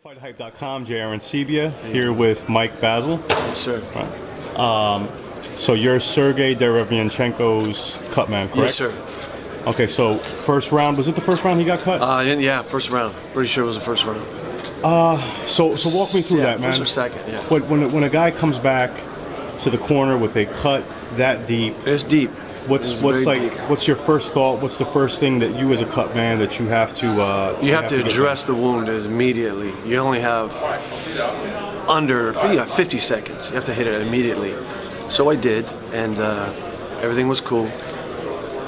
FightHype.com, J.R. and Sebia, here with Mike Bazzel. Yes, sir. So you're Sergiy Derevyanchenko's Cutman, correct? Yes, sir. Okay, so first round, was it the first round he got cut? Yeah, first round. Pretty sure it was the first round. So walk me through that, man. First or second, yeah. When a guy comes back to the corner with a cut that deep, It's deep. what's your first thought? What's the first thing that you as a cut man that you have to You have to address the wound immediately. You only have under 50 seconds. You have to hit it immediately. So I did, and everything was cool.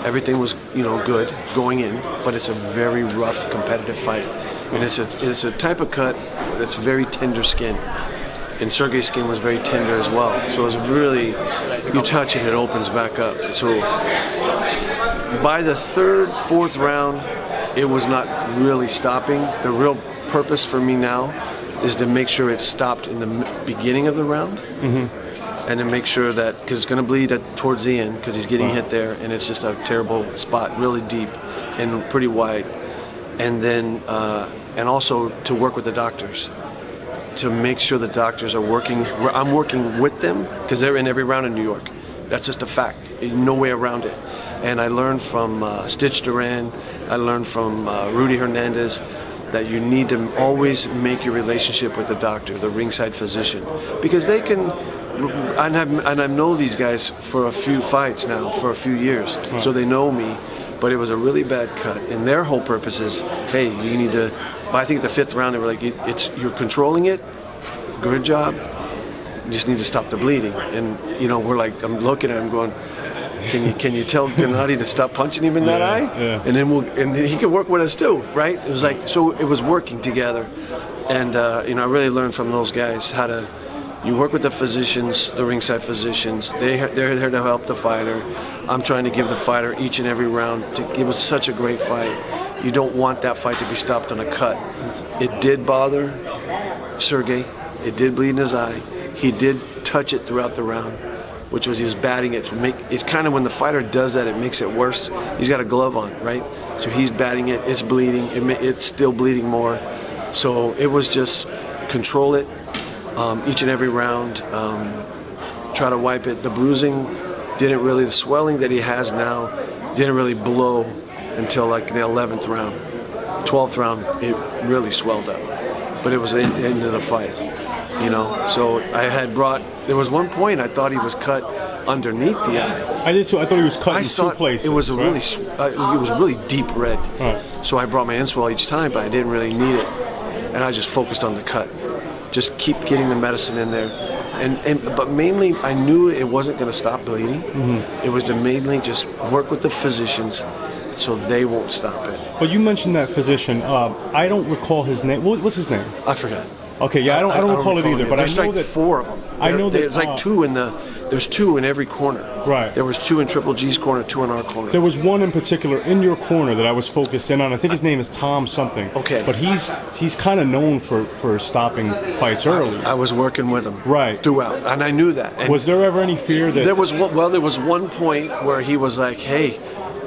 Everything was good going in, but it's a very rough competitive fight, and it's a type of cut that's very tender skin. And Sergey's skin was very tender as well. So it was really, you touch it, it opens back up. So by the third, fourth round, it was not really stopping. The real purpose for me now is to make sure it stopped in the beginning of the round. And then make sure that, because it's going to bleed towards the end, because he's getting hit there, and it's just a terrible spot, really deep and pretty wide. And then, and also to work with the doctors, to make sure the doctors are working. I'm working with them because they're in every round in New York. That's just a fact. No way around it. And I learned from Stitch Duran, I learned from Rudy Hernandez, that you need to always make your relationship with the doctor, the ringside physician, because they can. And I've known these guys for a few fights now, for a few years, so they know me. But it was a really bad cut, and their whole purpose is, hey, you need to. I think the fifth round they were like, you're controlling it, good job. You just need to stop the bleeding. And we're like, I'm looking at him going, can you tell Gennadiy to stop punching him in that eye? Yeah. And then he can work with us too, right? It was like, so it was working together, and I really learned from those guys how to. You work with the physicians, the ringside physicians. They're there to help the fighter. I'm trying to give the fighter each and every round. It was such a great fight. You don't want that fight to be stopped on a cut. It did bother Sergey. It did bleed in his eye. He did touch it throughout the round, which was he was batting it. It's kind of when the fighter does that, it makes it worse. He's got a glove on, right? So he's batting it. It's bleeding. It's still bleeding more. So it was just control it. Each and every round, try to wipe it. The bruising the swelling that he has now didn't really blow until like the 11th round. 12th round, it really swelled up. But it was at the end of the fight, So there was one point I thought he was cut underneath the eye. I did too. I thought he was cut in two places. It was really deep red. Right. So I brought my Inswell each time, but I didn't really need it. And I just focused on the cut. Just keep getting the medicine in there, but mainly I knew it wasn't going to stop bleeding. It was to mainly just work with the physicians, so they won't stop it. But you mentioned that physician. I don't recall his name. What's his name? I forgot. Okay, yeah, I don't recall it either. But there's I know like that 4 of them. There's like 2 in the. There's 2 in every corner. Right. There was 2 in Triple G's corner, 2 in our corner. There was one in particular in your corner that I was focused in on. I think his name is Tom something. Okay. But he's kind of known for stopping fights early. I was working with him. Right. Throughout, and I knew that. And was there ever any fear that there was one point where he was like, "Hey,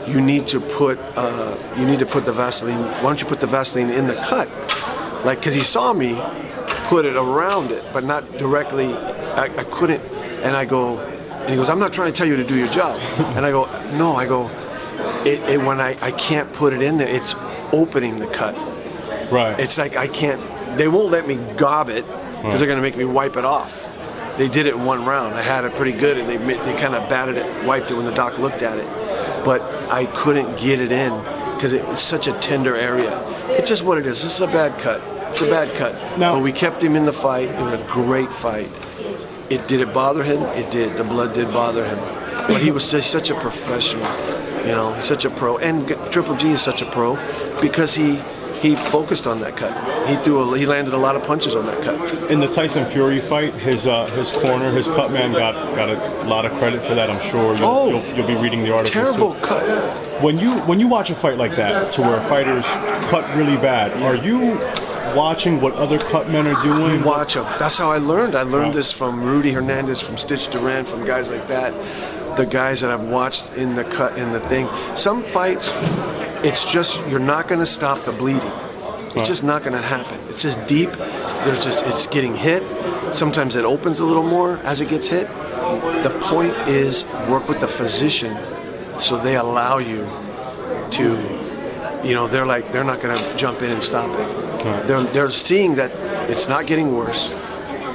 you need to put the Vaseline. Why don't you put the Vaseline in the cut?" Like, because he saw me put it around it, but not directly. I couldn't. And I go, and he goes, "I'm not trying to tell you to do your job." And I go, "No," I go, when I can't put it in there, it's opening the cut. Right. It's like I can't, they won't let me gob it because they're going to make me wipe it off. They did it in one round. I had it pretty good, and they kind of batted it, wiped it when the doc looked at it. But I couldn't get it in because it's such a tender area. It's just what it is. This is a bad cut. It's a bad cut. But we kept him in the fight. It was a great fight. Did it bother him? It did. The blood did bother him. But he was such a professional, such a pro. And Triple G is such a pro because he focused on that cut. He landed a lot of punches on that cut. In the Tyson Fury fight, his corner, his cut man got a lot of credit for that. I'm sure you'll be reading the articles. Terrible too. cut. When you watch a fight like that, to where fighters cut really bad, are you watching what other cut men are doing? You watch them. That's how I learned. I learned this from Rudy Hernandez, from Stitch Duran, from guys like that. The guys that I've watched in the cut, in the thing. Some fights, it's just you're not going to stop the bleeding. It's just not going to happen. It's just deep. It's getting hit. Sometimes it opens a little more as it gets hit. The point is work with the physician so they allow you to, they're not going to jump in and stop it. Right. They're seeing that it's not getting worse.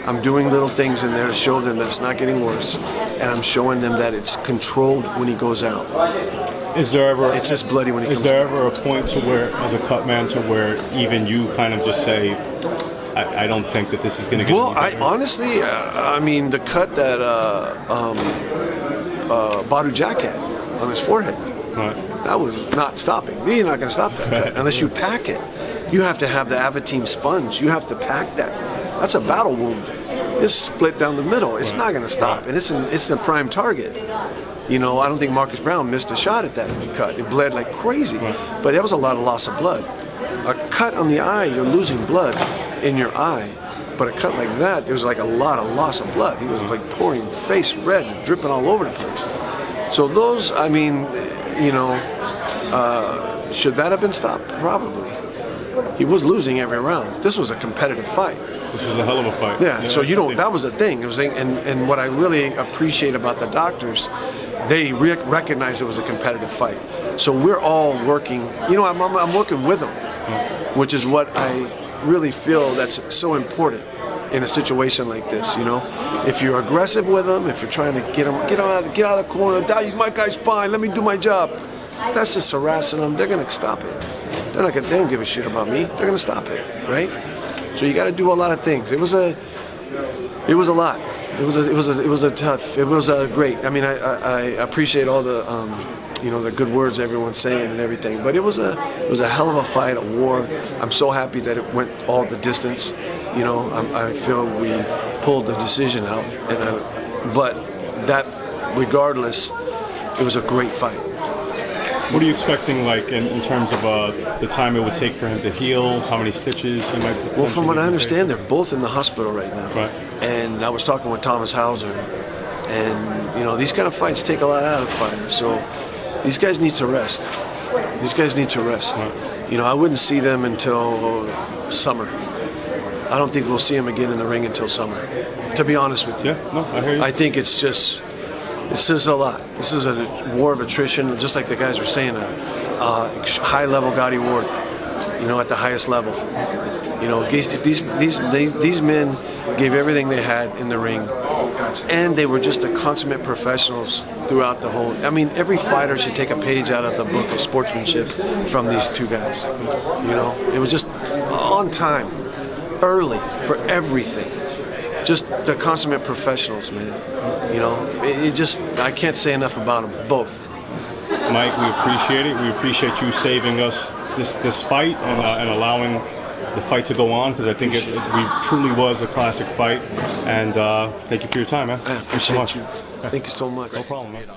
I'm doing little things in there to show them that it's not getting worse, and I'm showing them that it's controlled when he goes out. Is there ever? It's just bloody when he comes out. Is there ever a point to where, as a cut man, to where even you kind of just say, I don't think that this is going to get. Well, honestly, the cut that Badou Jack had on his forehead, right, that was not stopping. You're not going to stop that cut unless you pack it. You have to have the Avitine sponge. You have to pack that. That's a battle wound. It's split down the middle. It's not going to stop, and it's a prime target. I don't think Marcus Brown missed a shot at that cut. It bled like crazy, but there was a lot of loss of blood. A cut on the eye, you're losing blood in your eye, but a cut like that, there was like a lot of loss of blood. He was like pouring face red, and dripping all over the place. So those, should that have been stopped? Probably. He was losing every round. This was a competitive fight. This was a hell of a fight. Yeah, so that was the thing. It was, and what I really appreciate about the doctors, they recognize it was a competitive fight. So we're all working. I'm working with them, which is what I really feel that's so important in a situation like this. If you're aggressive with them, if you're trying to get out of the corner, my guy's fine, let me do my job. That's just harassing them. They're gonna stop it. They don't give a shit about me. They're gonna stop it, right? So you got to do a lot of things. It was a lot. It was great. I appreciate all the the good words everyone's saying and everything. But it was a hell of a fight, a war. I'm so happy that it went all the distance. I feel we pulled the decision out, but that regardless, it was a great fight. What are you expecting, like, in terms of the time it would take for him to heal? How many stitches he might? Well, from what I understand, they're both in the hospital right now. Right. And I was talking with Thomas Hauser, and these kind of fights take a lot out of fighters. So these guys need to rest. Right. I wouldn't see them until summer. I don't think we'll see them again in the ring until summer. To be honest with you. Yeah. No, I hear you. I think it's just a lot. This is a war of attrition, just like the guys were saying, high-level Gennadiy Ward, at the highest level. These men gave everything they had in the ring, and they were just the consummate professionals throughout the whole. Every fighter should take a page out of the book of sportsmanship from these two guys. It was just on time, early for everything. Just the consummate professionals, man. I can't say enough about them, both. Mike, we appreciate it. We appreciate you saving us this fight and allowing the fight to go on, because I think it truly was a classic fight. And thank you for your time, man. I appreciate you. Thank you so much. No problem, man.